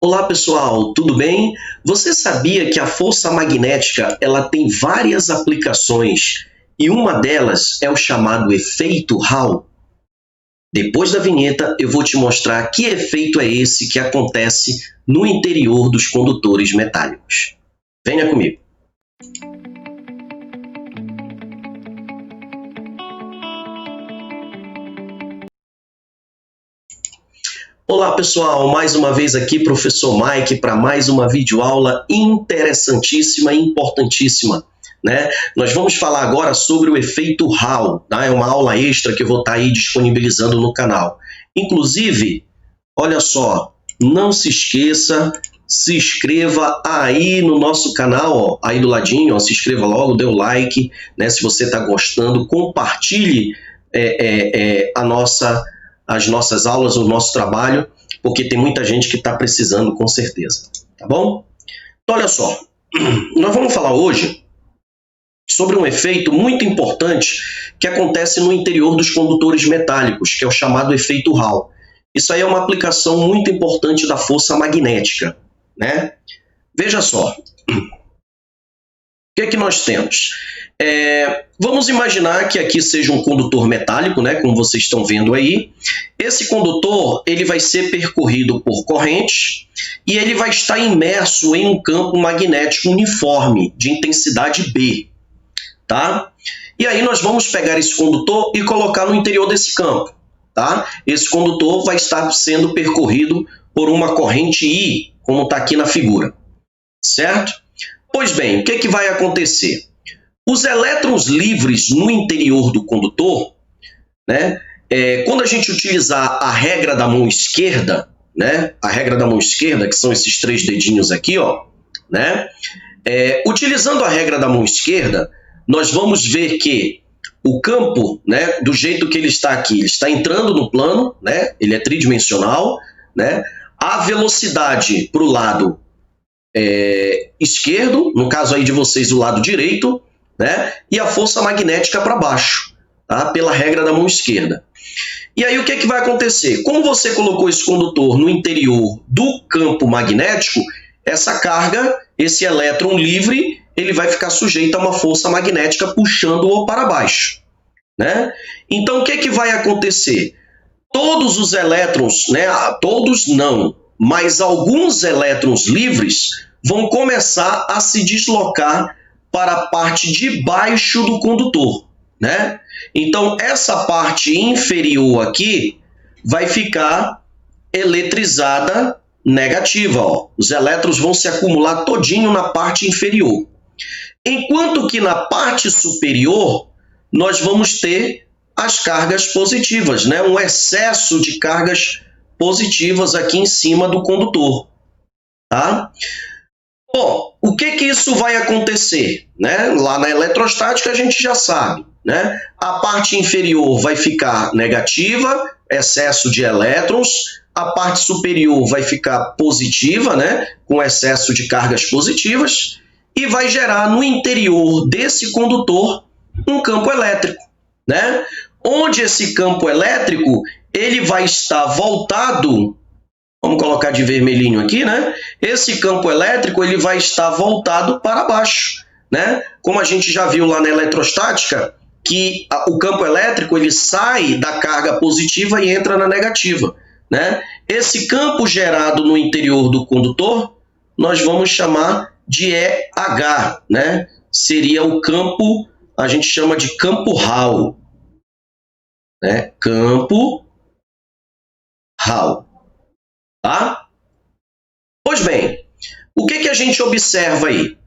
Olá pessoal, tudo bem? Você sabia que a força magnética ela tem várias aplicações e uma delas é o chamado efeito Hall? Depois da vinheta eu vou te mostrar que efeito é esse que acontece no interior dos condutores metálicos. Venha comigo. Olá pessoal, mais uma vez aqui professor Mike para mais uma videoaula interessantíssima e importantíssima, né? Nós vamos falar agora sobre o efeito Hall, tá? É uma aula extra que eu vou estar aí disponibilizando no canal. Inclusive, olha só, não se esqueça, se inscreva aí no nosso canal, ó, aí do ladinho, ó, se inscreva logo, dê o like, né? Se você está gostando, compartilhe as nossas aulas, o nosso trabalho, porque tem muita gente que está precisando com certeza, tá bom? Então, olha só, nós vamos falar hoje sobre um efeito muito importante que acontece no interior dos condutores metálicos, que é o chamado efeito Hall. Isso aí é uma aplicação muito importante da força magnética, né? Veja só, o que é que nós temos? Vamos imaginar que aqui seja um condutor metálico, né, como vocês estão vendo aí. Esse condutor ele vai ser percorrido por correntes e ele vai estar imerso em um campo magnético uniforme de intensidade B. Tá? E aí nós vamos pegar esse condutor e colocar no interior desse campo. Tá? Esse condutor vai estar sendo percorrido por uma corrente I, como está aqui na figura. Certo? Pois bem, o que vai acontecer? Os elétrons livres no interior do condutor, né, quando a gente utilizar a regra da mão esquerda, né, a regra da mão esquerda, que são esses três dedinhos aqui, ó, né, utilizando a regra da mão esquerda, nós vamos ver que o campo, né, do jeito que ele está aqui, ele está entrando no plano, né, ele é tridimensional, né, a velocidade para o lado esquerdo, no caso aí de vocês o lado direito, né, e a força magnética para baixo, tá, pela regra da mão esquerda. E aí o que vai acontecer? Como você colocou esse condutor no interior do campo magnético, essa carga, esse elétron livre, ele vai ficar sujeito a uma força magnética puxando-o para baixo, né? Então o que vai acontecer? Todos os elétrons, né, todos não, mas alguns elétrons livres vão começar a se deslocar para a parte de baixo do condutor, né? Então, essa parte inferior aqui vai ficar eletrizada negativa, ó. Os elétrons vão se acumular todinho na parte inferior. Enquanto que na parte superior, nós vamos ter as cargas positivas, né? Um excesso de cargas positivas aqui em cima do condutor, tá? Bom, o que isso vai acontecer? Né? Lá na eletrostática a gente já sabe, né? A parte inferior vai ficar negativa, excesso de elétrons, a parte superior vai ficar positiva, né? Com excesso de cargas positivas, e vai gerar no interior desse condutor um campo elétrico, né? Onde esse campo elétrico ele vai estar voltado. Vamos colocar de vermelhinho aqui, né? Esse campo elétrico ele vai estar voltado para baixo, né? Como a gente já viu lá na eletrostática, que o campo elétrico ele sai da carga positiva e entra na negativa, né? Esse campo gerado no interior do condutor, nós vamos chamar de EH, né? Seria o campo, a gente chama de campo Hall, né? Campo Hall. Tá? Pois bem, o que a gente observa aí?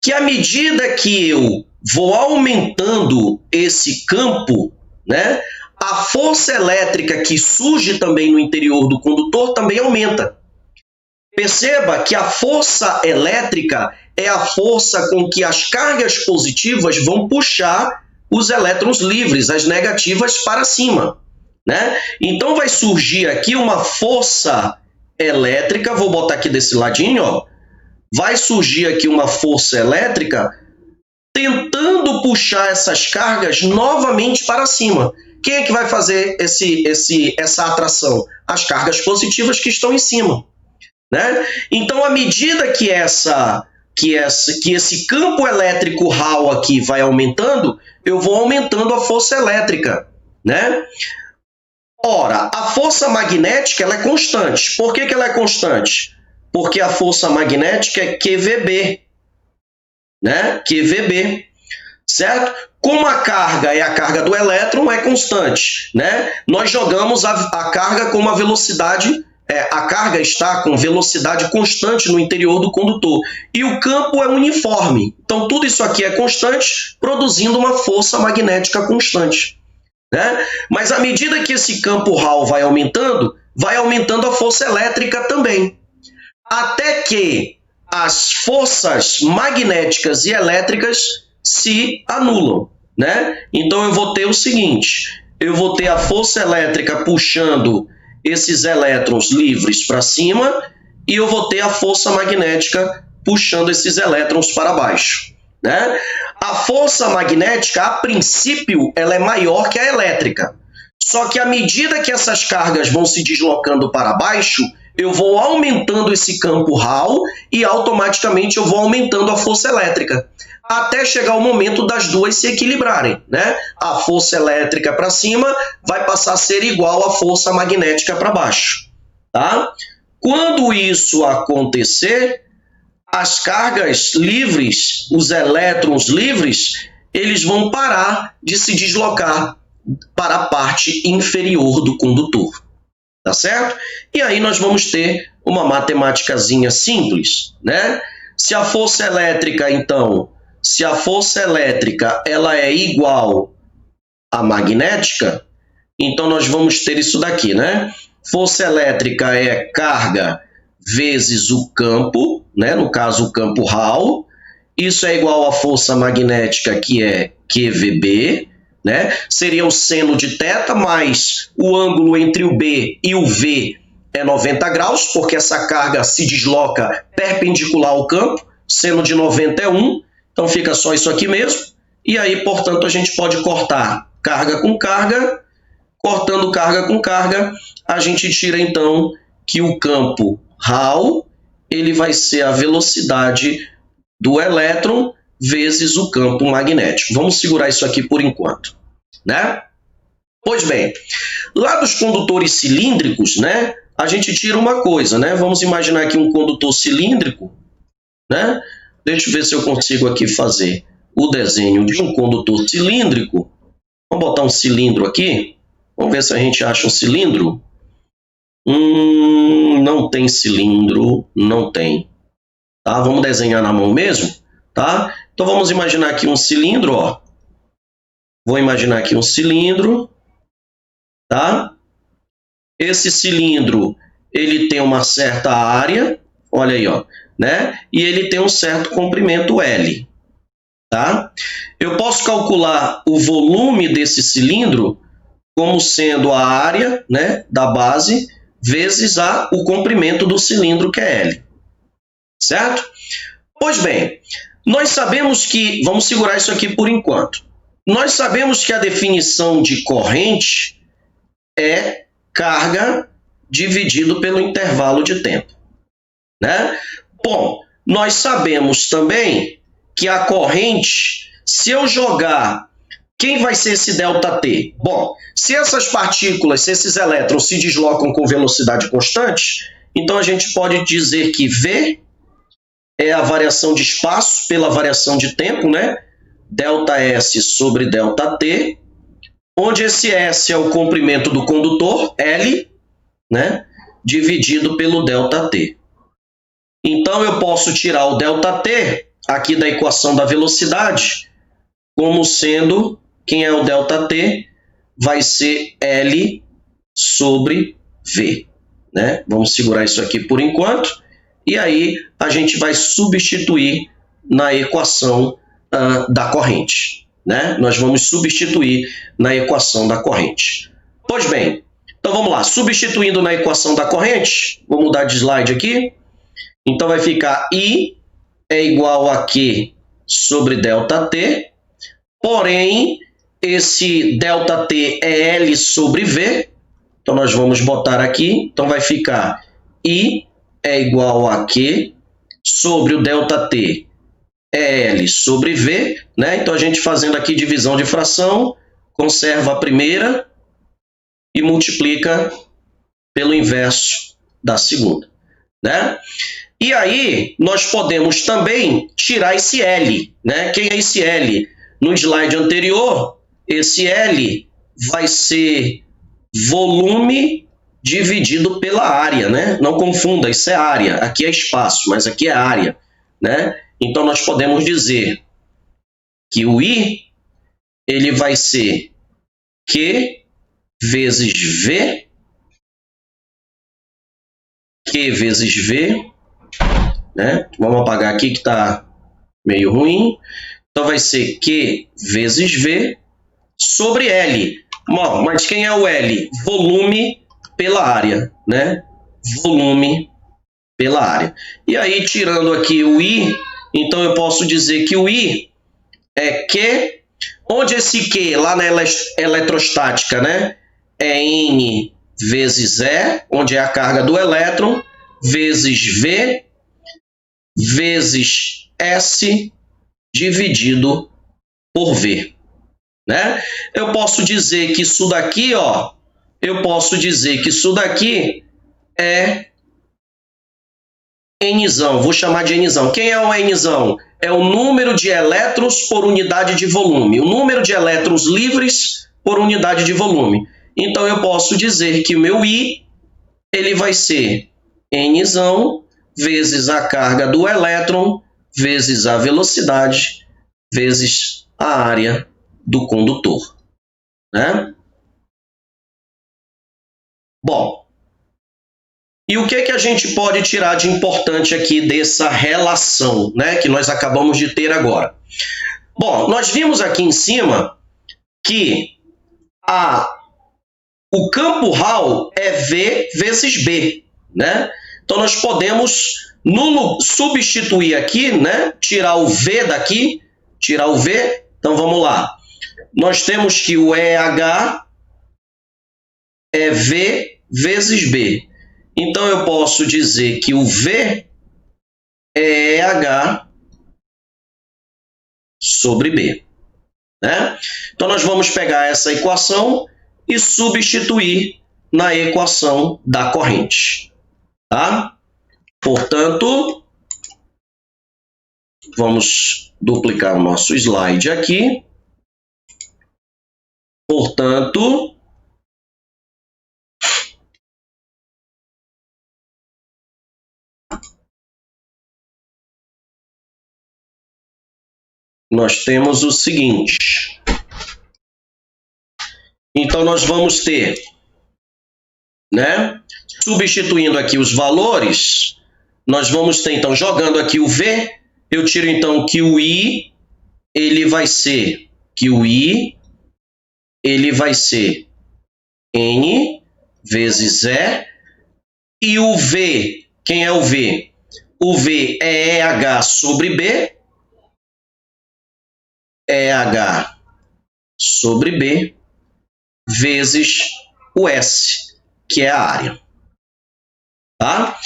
Que à medida que eu vou aumentando esse campo, né, a força elétrica que surge também no interior do condutor também aumenta. Perceba que a força elétrica é a força com que as cargas positivas vão puxar os elétrons livres, as negativas, para cima, né? Então vai surgir aqui uma força elétrica, vou botar aqui desse ladinho, ó, vai surgir aqui uma força elétrica tentando puxar essas cargas novamente para cima. Quem é que vai fazer essa atração? As cargas positivas que estão em cima. né? Então, à medida que esse campo elétrico Hall aqui vai aumentando, eu vou aumentando a força elétrica, né? Ora, a força magnética ela é constante. Por que ela é constante? Porque a força magnética é QVB, né? QVB, certo? Como a carga é a carga do elétron, é constante, né? Nós jogamos a carga com uma velocidade, a carga está com velocidade constante no interior do condutor. E o campo é uniforme. Então, tudo isso aqui é constante, produzindo uma força magnética constante, né? Mas à medida que esse campo Hall vai aumentando a força elétrica também. Até que as forças magnéticas e elétricas se anulam, né? Então eu vou ter o seguinte, eu vou ter a força elétrica puxando esses elétrons livres para cima e eu vou ter a força magnética puxando esses elétrons para baixo, né? A força magnética, a princípio, ela é maior que a elétrica. Só que à medida que essas cargas vão se deslocando para baixo, eu vou aumentando esse campo Hall e automaticamente eu vou aumentando a força elétrica, até chegar o momento das duas se equilibrarem, né? A força elétrica para cima vai passar a ser igual à força magnética para baixo, tá? Quando isso acontecer, as cargas livres, os elétrons livres, eles vão parar de se deslocar para a parte inferior do condutor. Tá certo? E aí nós vamos ter uma matemáticazinha simples, né? Se a força elétrica, então, ela é igual à magnética, então nós vamos ter isso daqui, né? Força elétrica é carga vezes o campo, né? No caso, o campo Hall. Isso é igual à força magnética, que é QVB, né? Seria o seno de θ, mais o ângulo entre o B e o V é 90 graus, porque essa carga se desloca perpendicular ao campo, seno de 90 é 1, então fica só isso aqui mesmo. E aí, portanto, a gente pode cortar carga com carga, cortando carga com carga, a gente tira então que o campo Hall ele vai ser a velocidade do elétron vezes o campo magnético. Vamos segurar isso aqui por enquanto, né? Pois bem, lá dos condutores cilíndricos, né, a gente tira uma coisa, né? Vamos imaginar aqui um condutor cilíndrico, né? Deixa eu ver se eu consigo aqui fazer o desenho de um condutor cilíndrico. Vamos botar um cilindro aqui. Vamos ver se a gente acha um cilindro. Não tem cilindro, não tem. Tá? Vamos desenhar na mão mesmo, tá? Então vamos imaginar aqui um cilindro, ó. Vou imaginar aqui um cilindro, tá? Esse cilindro, ele tem uma certa área, olha aí, ó, né? E ele tem um certo comprimento L, tá? Eu posso calcular o volume desse cilindro como sendo a área, né, da base vezes o comprimento do cilindro, que é L, certo? Pois bem, nós sabemos que, vamos segurar isso aqui por enquanto, nós sabemos que a definição de corrente é carga dividido pelo intervalo de tempo, né? Bom, nós sabemos também que a corrente, se eu jogar, quem vai ser esse ΔT? Bom, se essas partículas, se esses elétrons se deslocam com velocidade constante, então a gente pode dizer que V é a variação de espaço pela variação de tempo, né? ΔS sobre ΔT, onde esse S é o comprimento do condutor, L, né? Dividido pelo ΔT. Então, eu posso tirar o ΔT aqui da equação da velocidade como sendo, quem é o ΔT? Vai ser L sobre V, né? Vamos segurar isso aqui por enquanto. E aí, a gente vai substituir na equação da corrente, né? Nós vamos substituir na equação da corrente. Pois bem, então vamos lá. Substituindo na equação da corrente, vou mudar de slide aqui. Então, vai ficar I é igual a Q sobre ΔT, porém, esse ΔT é L sobre V. Então, nós vamos botar aqui. Então, vai ficar I é igual a Q sobre o ΔT é L sobre V, né? Então a gente fazendo aqui divisão de fração, conserva a primeira e multiplica pelo inverso da segunda, né? E aí nós podemos também tirar esse L, né? Quem é esse L? No slide anterior, esse L vai ser volume dividido pela área, né? Não confunda, isso é área, aqui é espaço, mas aqui é área, né? Então nós podemos dizer que o I ele vai ser Q vezes V, Q vezes V, né? Vamos apagar aqui que está meio ruim. Então vai ser Q vezes V sobre L. Bom, mas quem é o L? Volume pela área, né? Volume pela área. E aí, tirando aqui o I, então eu posso dizer que o I é Q, onde esse Q lá na eletrostática, né? É N vezes E, onde é a carga do elétron, vezes V, vezes S, dividido por V, né? Eu posso dizer que isso daqui, ó, é Nzão, vou chamar de Nzão. Quem é o Nzão? É o número de elétrons por unidade de volume, o número de elétrons livres por unidade de volume. Então eu posso dizer que o meu I ele vai ser Nzão vezes a carga do elétron vezes a velocidade vezes a área do condutor, né? Bom, e o que a gente pode tirar de importante aqui dessa relação, né, que nós acabamos de ter agora? Bom, nós vimos aqui em cima que o campo Hall é V vezes B, né? Então nós podemos substituir aqui, né, tirar o V daqui, tirar o V. Então vamos lá. Nós temos que o EH é V vezes B. Então eu posso dizer que o V é EH sobre B, né? Então nós vamos pegar essa equação e substituir na equação da corrente, tá? Portanto, vamos duplicar o nosso slide aqui. Portanto, nós temos o seguinte. Então, nós vamos ter, né? Substituindo aqui os valores, nós vamos ter, então, jogando aqui o V, eu tiro, então, que o I, ele vai ser, N vezes E, e o V, quem é o V? O V é EH sobre B, EH sobre B, vezes o S, que é a área. Tá?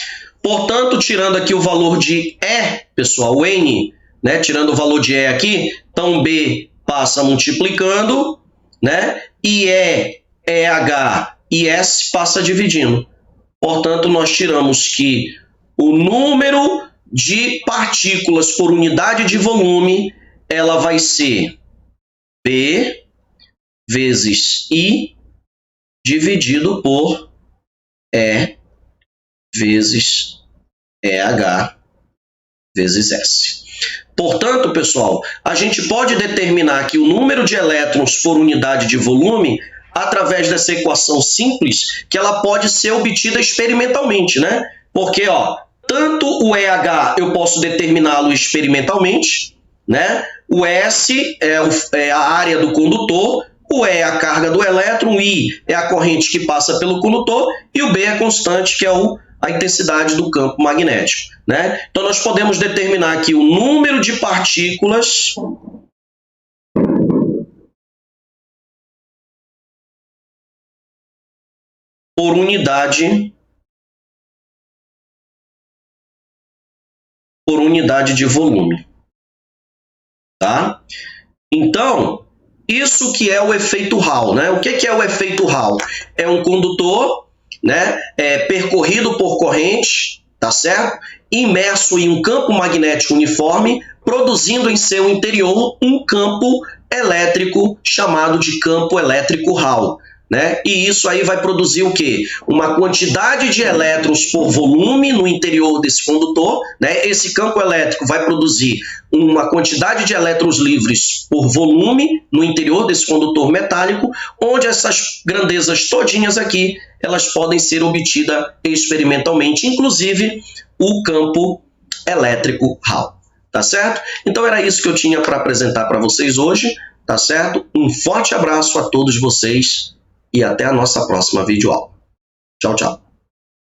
Portanto, tirando aqui o valor de E, pessoal, o N, né? Tirando o valor de E aqui, então B passa multiplicando, né? E E, EH e S passa dividindo. Portanto, nós tiramos que o número de partículas por unidade de volume, ela vai ser B vezes I dividido por E vezes EH vezes S. Portanto, pessoal, a gente pode determinar que o número de elétrons por unidade de volume através dessa equação simples, que ela pode ser obtida experimentalmente, né? Porque, ó, tanto o EH eu posso determiná-lo experimentalmente, né? O S é a área do condutor, o E é a carga do elétron, o I é a corrente que passa pelo condutor e o B é a constante, que é a intensidade do campo magnético, né? Então, nós podemos determinar aqui o número de partículas por unidade por unidade de volume. Tá? Então, isso que é o efeito Hall, né? O que é o efeito Hall? É um condutor, né, percorrido por corrente, tá certo? Imerso em um campo magnético uniforme, produzindo em seu interior um campo elétrico chamado de campo elétrico Hall. Né? E isso aí vai produzir o quê? Uma quantidade de elétrons por volume no interior desse condutor. Né? Esse campo elétrico vai produzir uma quantidade de elétrons livres por volume no interior desse condutor metálico, onde essas grandezas todinhas aqui, elas podem ser obtidas experimentalmente, inclusive o campo elétrico Hall. Tá certo? Então era isso que eu tinha para apresentar para vocês hoje. Tá certo? Um forte abraço a todos vocês. E até a nossa próxima videoaula. Tchau, tchau.